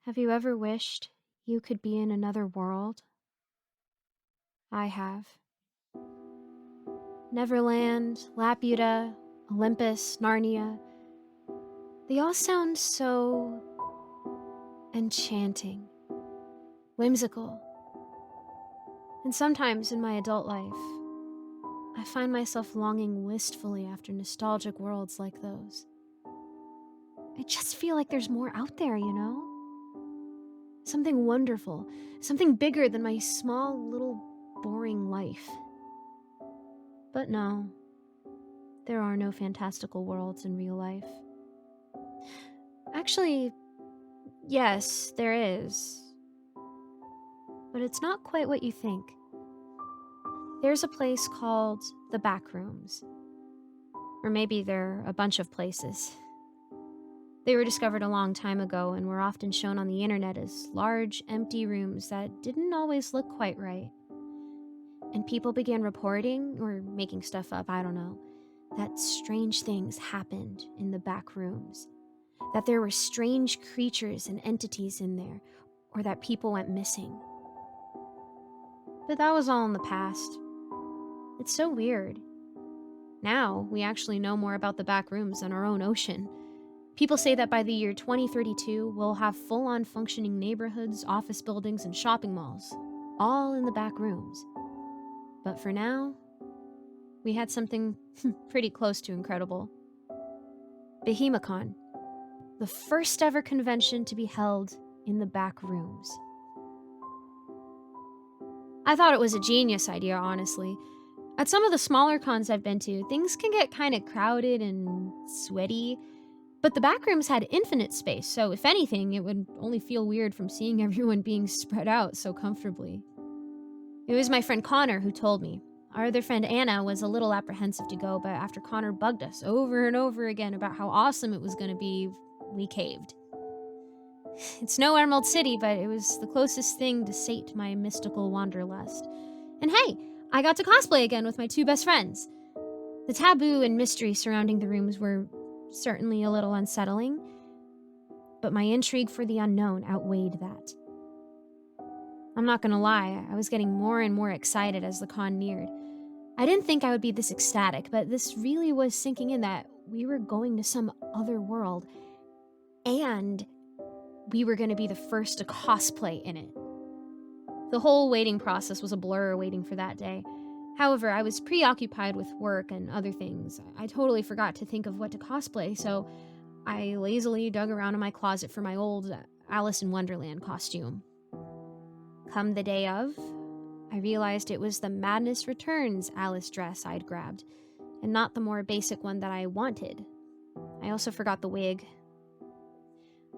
Have you ever wished you could be in another world? I have. Neverland, Laputa, Olympus, Narnia. They all sound so enchanting, whimsical. And sometimes in my adult life, I find myself longing wistfully after nostalgic worlds like those. I just feel like there's more out there, you know? Something wonderful, something bigger than my small, little, boring life. But no, there are no fantastical worlds in real life. Actually, yes, there is. But it's not quite what you think. There's a place called the Backrooms. Or maybe there are a bunch of places. They were discovered a long time ago and were often shown on the internet as large, empty rooms that didn't always look quite right. And people began reporting, or making stuff up, I don't know, that strange things happened in the back rooms. That there were strange creatures and entities in there, or that people went missing. But that was all in the past. It's so weird. Now, we actually know more about the back rooms than our own ocean. People say that by the year 2032, we'll have full-on functioning neighborhoods, office buildings, and shopping malls, all in the back rooms. But for now, we had something pretty close to incredible. Behemicon, the first ever convention to be held in the back rooms. I thought it was a genius idea, honestly. At some of the smaller cons I've been to, things can get kind of crowded and sweaty, but the backrooms had infinite space, so if anything, it would only feel weird from seeing everyone being spread out so comfortably. It was my friend Connor who told me. Our other friend Anna was a little apprehensive to go, but after Connor bugged us over and over again about how awesome it was going to be, we caved. It's no Emerald City, but it was the closest thing to sate my mystical wanderlust. And hey, I got to cosplay again with my two best friends. The taboo and mystery surrounding the rooms were certainly a little unsettling, but my intrigue for the unknown outweighed that. I'm not gonna lie, I was getting more and more excited as the con neared. I didn't think I would be this ecstatic, but this really was sinking in that we were going to some other world, and we were gonna be the first to cosplay in it. The whole waiting process was a blur waiting for that day. However, I was preoccupied with work and other things. I totally forgot to think of what to cosplay, so I lazily dug around in my closet for my old Alice in Wonderland costume. Come the day of, I realized it was the Madness Returns Alice dress I'd grabbed, and not the more basic one that I wanted. I also forgot the wig.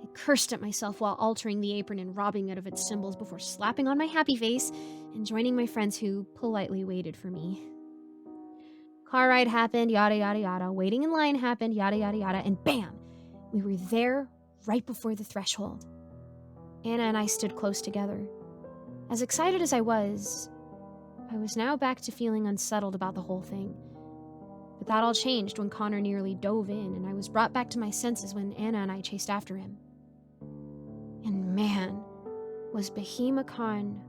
I cursed at myself while altering the apron and robbing it of its symbols before slapping on my happy face and joining my friends who politely waited for me. Car ride happened, yada yada yada. Waiting in line happened, yada yada yada, and bam! We were there right before the threshold. Anna and I stood close together. As excited as I was now back to feeling unsettled about the whole thing. But that all changed when Connor nearly dove in, and I was brought back to my senses when Anna and I chased after him. And man, was Behemicon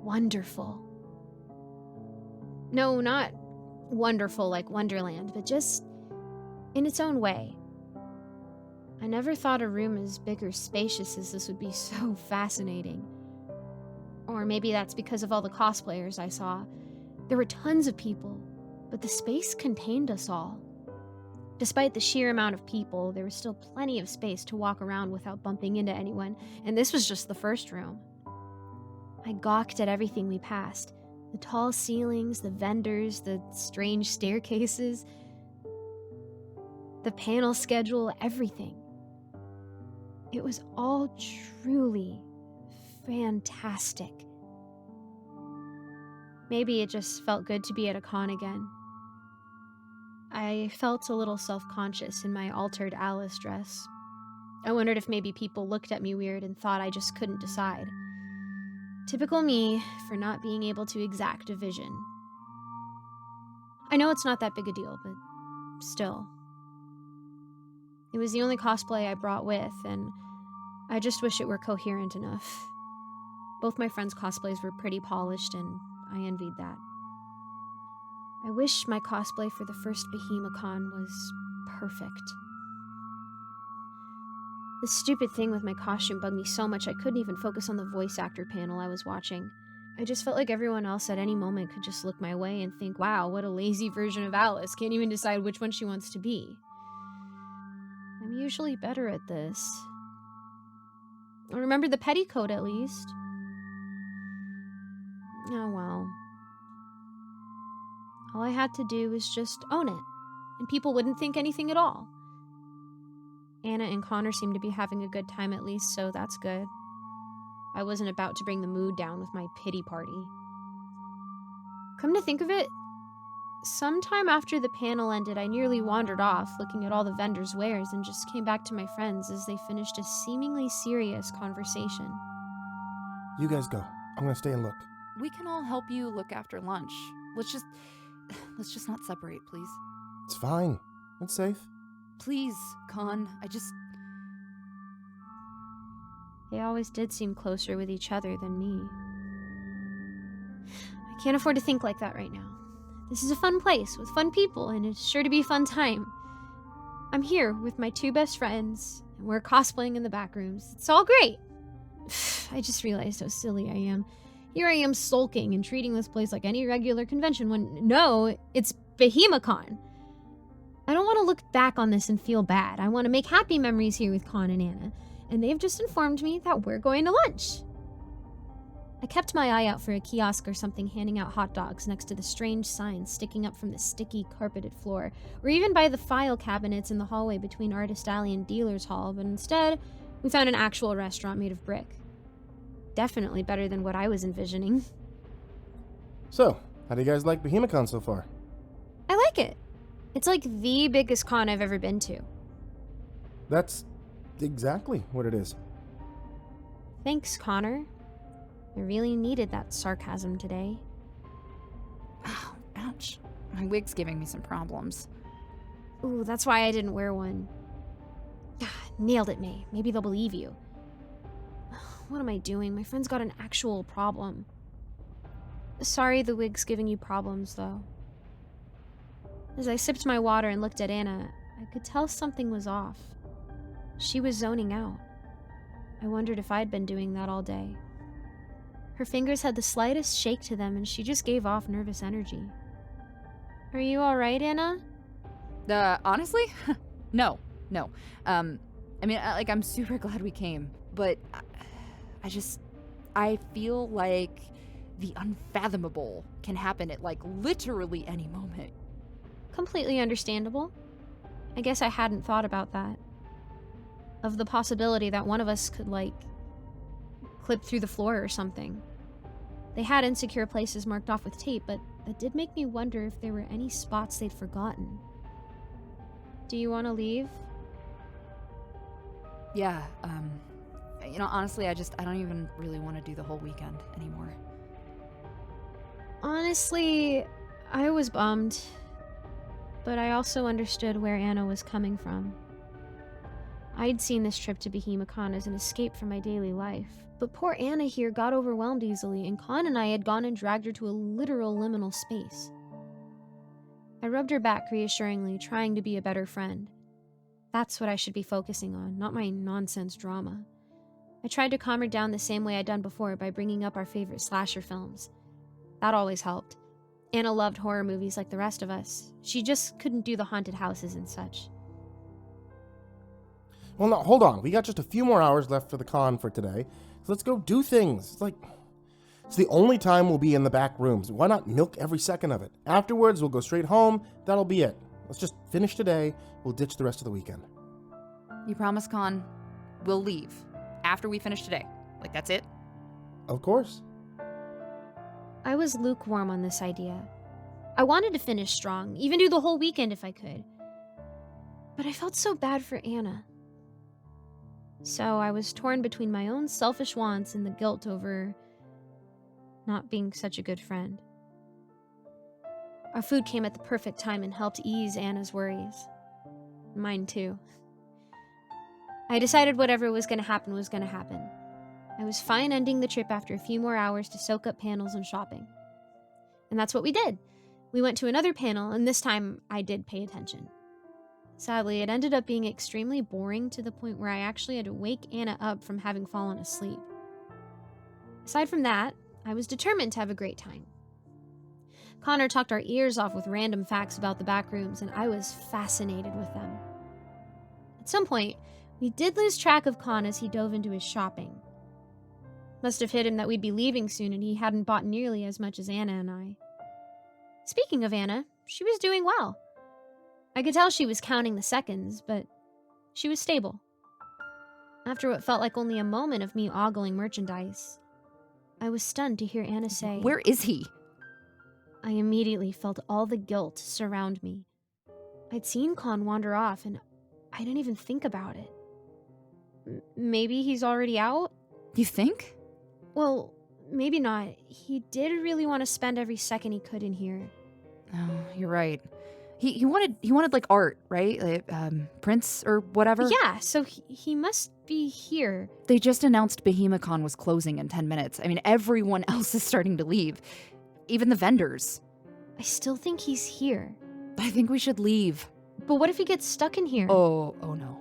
wonderful. No, not wonderful like Wonderland, but just in its own way. I never thought a room as big or spacious as this would be so fascinating. Or maybe that's because of all the cosplayers I saw. There were tons of people, but the space contained us all. Despite the sheer amount of people, there was still plenty of space to walk around without bumping into anyone, and this was just the first room. I gawked at everything we passed. The tall ceilings, the vendors, the strange staircases, the panel schedule, everything. It was all truly fantastic. Maybe it just felt good to be at a con again. I felt a little self-conscious in my altered Alice dress. I wondered if maybe people looked at me weird and thought I just couldn't decide. Typical me for not being able to exact a vision. I know it's not that big a deal, but still. It was the only cosplay I brought with, and I just wish it were coherent enough. Both my friends' cosplays were pretty polished, and I envied that. I wish my cosplay for the first Behemicon was perfect. The stupid thing with my costume bugged me so much I couldn't even focus on the voice actor panel I was watching. I just felt like everyone else at any moment could just look my way and think, wow, what a lazy version of Alice, can't even decide which one she wants to be. I'm usually better at this. I remember the petticoat at least. Oh well. All I had to do was just own it, and people wouldn't think anything at all. Anna and Connor seemed to be having a good time at least, so that's good. I wasn't about to bring the mood down with my pity party. Come to think of it, sometime after the panel ended, I nearly wandered off, looking at all the vendors' wares, and just came back to my friends as they finished a seemingly serious conversation. You guys go. I'm gonna stay and look. We can all help you look after lunch. Let's just not separate, please. It's fine. It's safe. Please, Con, They always did seem closer with each other than me. I can't afford to think like that right now. This is a fun place with fun people, and it's sure to be a fun time. I'm here with my two best friends, and we're cosplaying in the Backrooms. It's all great. I just realized how silly I am. Here I am sulking and treating this place like any regular convention when, no, it's Behemicon. I don't want to look back on this and feel bad. I want to make happy memories here with Con and Anna, and they've just informed me that we're going to lunch. I kept my eye out for a kiosk or something handing out hot dogs next to the strange signs sticking up from the sticky, carpeted floor, or even by the file cabinets in the hallway between Artist Alley and Dealer's Hall, but instead, we found an actual restaurant made of brick. Definitely better than what I was envisioning. So, how do you guys like Behemicon so far? I like it. It's like the biggest con I've ever been to. That's exactly what it is. Thanks, Connor. I really needed that sarcasm today. Oh, ouch. My wig's giving me some problems. Ooh, that's why I didn't wear one. Nailed it, May. Maybe they'll believe you. What am I doing? My friend's got an actual problem. Sorry the wig's giving you problems, though. As I sipped my water and looked at Anna, I could tell something was off. She was zoning out. I wondered if I'd been doing that all day. Her fingers had the slightest shake to them, and she just gave off nervous energy. Are you alright, Anna? Honestly? No. I'm super glad we came, but I feel like the unfathomable can happen at, literally any moment. Completely understandable. I guess I hadn't thought about that. Of the possibility that one of us could, clip through the floor or something. They had insecure places marked off with tape, but that did make me wonder if there were any spots they'd forgotten. Do you want to leave? Yeah, honestly, I don't even really want to do the whole weekend anymore. Honestly, I was bummed. But I also understood where Anna was coming from. I'd seen this trip to Behemicon as an escape from my daily life. But poor Anna here got overwhelmed easily, and Con and I had gone and dragged her to a literal liminal space. I rubbed her back reassuringly, trying to be a better friend. That's what I should be focusing on, not my nonsense drama. I tried to calm her down the same way I'd done before by bringing up our favorite slasher films. That always helped. Anna loved horror movies like the rest of us. She just couldn't do the haunted houses and such. Well, no, hold on. We got just a few more hours left for the con for today. So let's go do things. It's the only time we'll be in the back rooms. Why not milk every second of it? Afterwards, we'll go straight home. That'll be it. Let's just finish today. We'll ditch the rest of the weekend. You promise, Con? We'll leave after we finish today. That's it? Of course. I was lukewarm on this idea. I wanted to finish strong, even do the whole weekend if I could. But I felt so bad for Anna. So I was torn between my own selfish wants and the guilt over not being such a good friend. Our food came at the perfect time and helped ease Anna's worries. Mine too. I decided whatever was going to happen was going to happen. I was fine ending the trip after a few more hours to soak up panels and shopping. And that's what we did. We went to another panel, and this time I did pay attention. Sadly, it ended up being extremely boring to the point where I actually had to wake Anna up from having fallen asleep. Aside from that, I was determined to have a great time. Connor talked our ears off with random facts about the Backrooms, and I was fascinated with them. At some point, we did lose track of Con as he dove into his shopping. Must have hit him that we'd be leaving soon and he hadn't bought nearly as much as Anna and I. Speaking of Anna, she was doing well. I could tell she was counting the seconds, but she was stable. After what felt like only a moment of me ogling merchandise, I was stunned to hear Anna say, "Where is he?" I immediately felt all the guilt surround me. I'd seen Con wander off and I didn't even think about it. Maybe he's already out? You think? Well, maybe not. He did really want to spend every second he could in here. Oh, you're right. He wanted like art, right? Like, prints or whatever. Yeah, so he must be here. They just announced Behemicon was closing in 10 minutes. I mean, everyone else is starting to leave. Even the vendors. I still think he's here. I think we should leave. But what if he gets stuck in here? Oh no.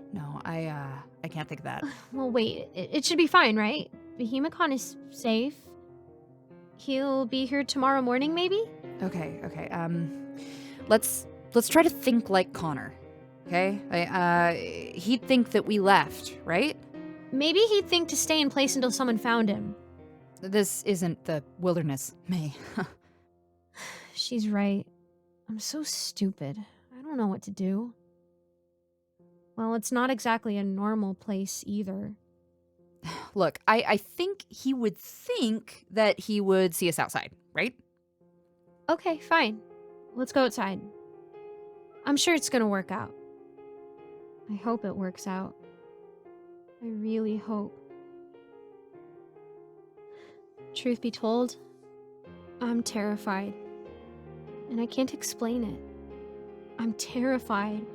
I can't think of that. Well, wait. It should be fine, right? Behemicon is safe. He'll be here tomorrow morning, maybe? Okay. Let's try to think like Connor. Okay? He'd think that we left, right? Maybe he'd think to stay in place until someone found him. This isn't the wilderness, May. She's right. I'm so stupid. I don't know what to do. Well, it's not exactly a normal place either. Look, I think he would think that he would see us outside, right? Okay, fine. Let's go outside. I'm sure it's gonna work out. I hope it works out. I really hope. Truth be told, I'm terrified. And I can't explain it. I'm terrified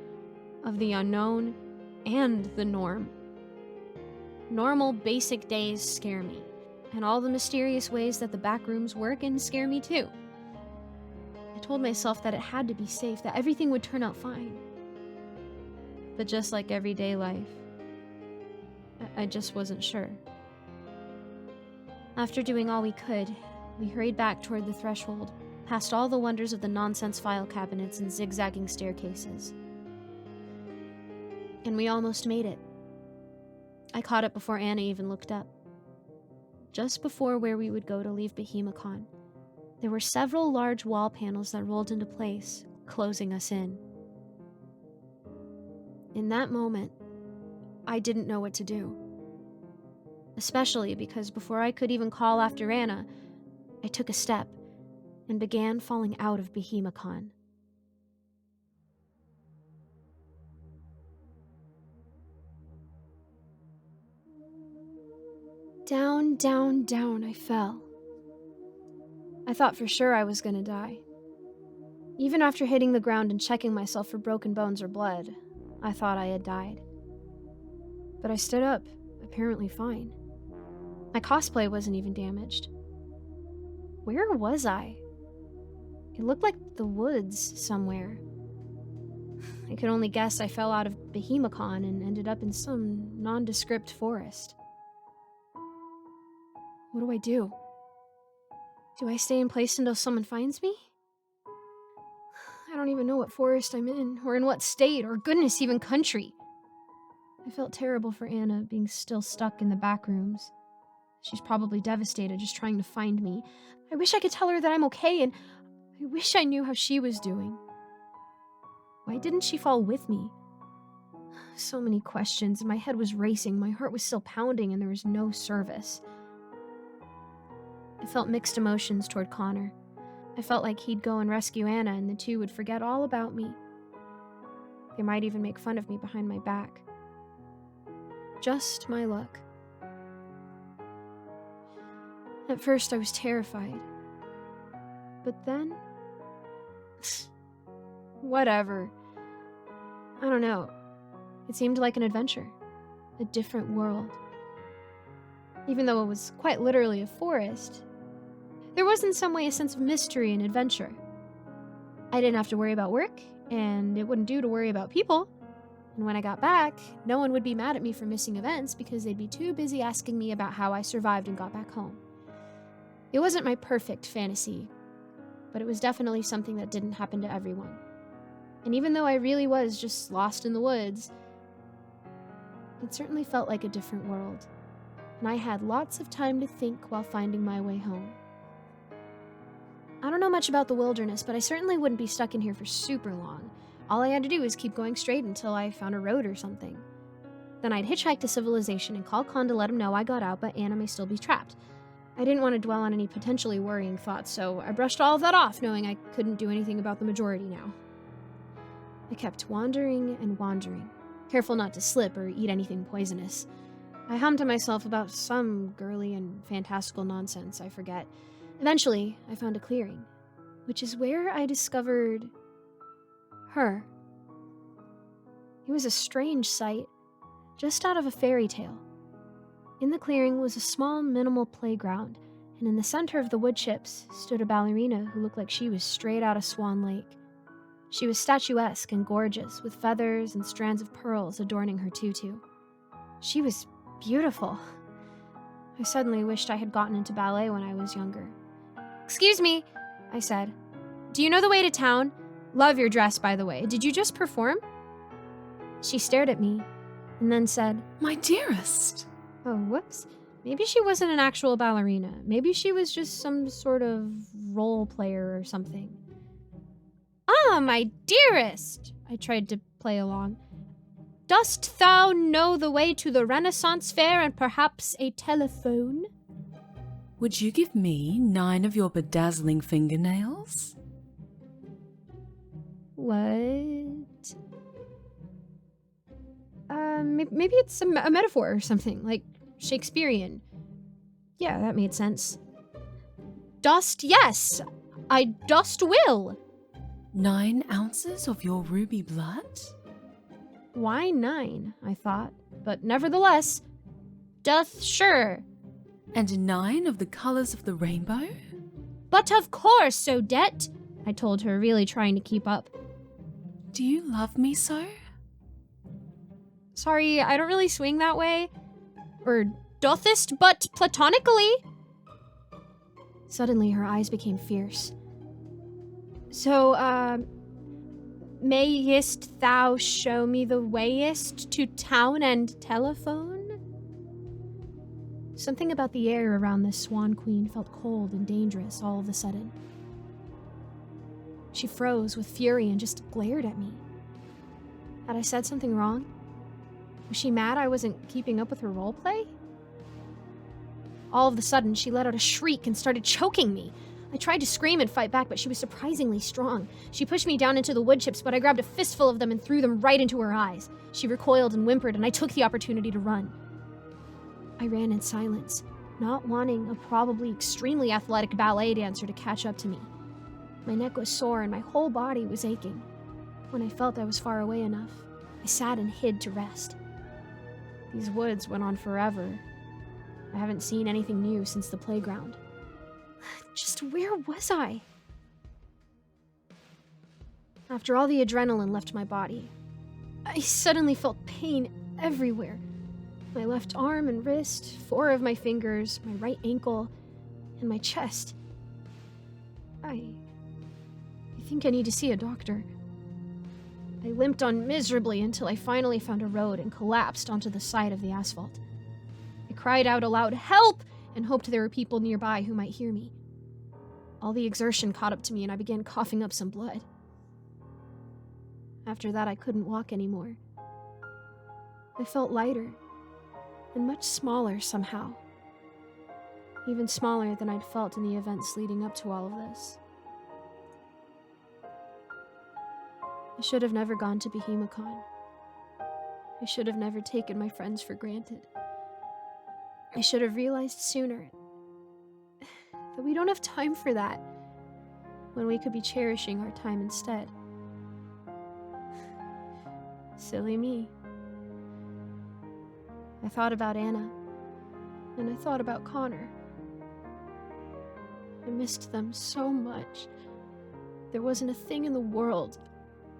of the unknown and the norm. Normal, basic days scare me, and all the mysterious ways that the Backrooms work and scare me too. I told myself that it had to be safe, that everything would turn out fine. But just like everyday life, I just wasn't sure. After doing all we could, we hurried back toward the threshold, past all the wonders of the nonsense file cabinets and zigzagging staircases. And we almost made it. I caught it before Anna even looked up. Just before where we would go to leave Behemicon, there were several large wall panels that rolled into place, closing us in. In that moment, I didn't know what to do. Especially because before I could even call after Anna, I took a step and began falling out of Behemicon. Down, down, down I fell. I thought for sure I was gonna die. Even after hitting the ground and checking myself for broken bones or blood, I thought I had died. But I stood up, apparently fine. My cosplay wasn't even damaged. Where was I? It looked like the woods somewhere. I could only guess I fell out of Behemicon and ended up in some nondescript forest. What do I do? Do I stay in place until someone finds me? I don't even know what forest I'm in, or in what state, or goodness, even country. I felt terrible for Anna being still stuck in the Backrooms. She's probably devastated just trying to find me. I wish I could tell her that I'm okay, and I wish I knew how she was doing. Why didn't she fall with me? So many questions, and my head was racing, my heart was still pounding, and there was no service. I felt mixed emotions toward Connor. I felt like he'd go and rescue Anna, and the two would forget all about me. They might even make fun of me behind my back. Just my luck. At first, I was terrified. But then... whatever. I don't know. It seemed like an adventure. a different world. Even though it was quite literally a forest, there was in some way a sense of mystery and adventure. I didn't have to worry about work, and it wouldn't do to worry about people. And when I got back, no one would be mad at me for missing events because they'd be too busy asking me about how I survived and got back home. It wasn't my perfect fantasy, but it was definitely something that didn't happen to everyone. And even though I really was just lost in the woods, it certainly felt like a different world. And I had lots of time to think while finding my way home. I don't know much about the wilderness, but I certainly wouldn't be stuck in here for super long. All I had to do was keep going straight until I found a road or something. Then I'd hitchhike to civilization and call Con to let him know I got out, but Anna may still be trapped. I didn't want to dwell on any potentially worrying thoughts, so I brushed all of that off, knowing I couldn't do anything about the majority now. I kept wandering and wandering, careful not to slip or eat anything poisonous. I hummed to myself about some girly and fantastical nonsense, I forget. Eventually, I found a clearing, which is where I discovered her. It was a strange sight, just out of a fairy tale. In the clearing was a small, minimal playground, and in the center of the wood chips stood a ballerina who looked like she was straight out of Swan Lake. She was statuesque and gorgeous, with feathers and strands of pearls adorning her tutu. She was beautiful. I suddenly wished I had gotten into ballet when I was younger. "Excuse me," I said. "Do you know the way to town? Love your dress, by the way. Did you just perform?" She stared at me, and then said, "My dearest." Oh, whoops. Maybe she wasn't an actual ballerina. Maybe she was just some sort of role player or something. "Ah, my dearest," I tried to play along. "Dost thou know the way to the Renaissance Fair and perhaps a telephone?" Would you give me 9 of your bedazzling fingernails? What? Maybe it's a metaphor or something, like Shakespearean. Yeah, that made sense. "Dost, yes, I dost will." 9 ounces of your ruby blood? Why 9, I thought, but nevertheless, "Doth sure." And 9 of the colors of the rainbow? "But of course, Odette," I told her, really trying to keep up. Do you love me so? "Sorry, I don't really swing that way. Or dothest, but platonically." Suddenly, her eyes became fierce. "So, mayest thou show me the wayest to town and telephone?" Something about the air around this Swan Queen felt cold and dangerous all of a sudden. She froze with fury and just glared at me. Had I said something wrong? Was she mad I wasn't keeping up with her roleplay? All of a sudden, she let out a shriek and started choking me. I tried to scream and fight back, but she was surprisingly strong. She pushed me down into the wood chips, but I grabbed a fistful of them and threw them right into her eyes. She recoiled and whimpered, and I took the opportunity to run. I ran in silence, not wanting a probably extremely athletic ballet dancer to catch up to me. My neck was sore and my whole body was aching. When I felt I was far away enough, I sat and hid to rest. These woods went on forever. I haven't seen anything new since the playground. Just where was I? After all the adrenaline left my body, I suddenly felt pain everywhere. My left arm and wrist, 4 of my fingers, my right ankle, and my chest. I think I need to see a doctor. I limped on miserably until I finally found a road and collapsed onto the side of the asphalt. I cried out aloud, "Help!" and hoped there were people nearby who might hear me. All the exertion caught up to me and I began coughing up some blood. After that, I couldn't walk anymore. I felt lighter and much smaller somehow. Even smaller than I'd felt in the events leading up to all of this. I should have never gone to Behemicon. I should have never taken my friends for granted. I should have realized sooner that we don't have time for that, when we could be cherishing our time instead. Silly me. I thought about Anna, and I thought about Connor. I missed them so much. There wasn't a thing in the world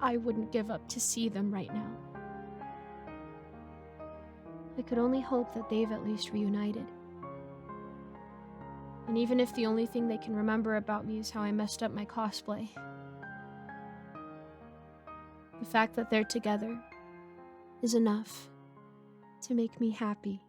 I wouldn't give up to see them right now. I could only hope that they've at least reunited. And even if the only thing they can remember about me is how I messed up my cosplay, the fact that they're together is enough to make me happy.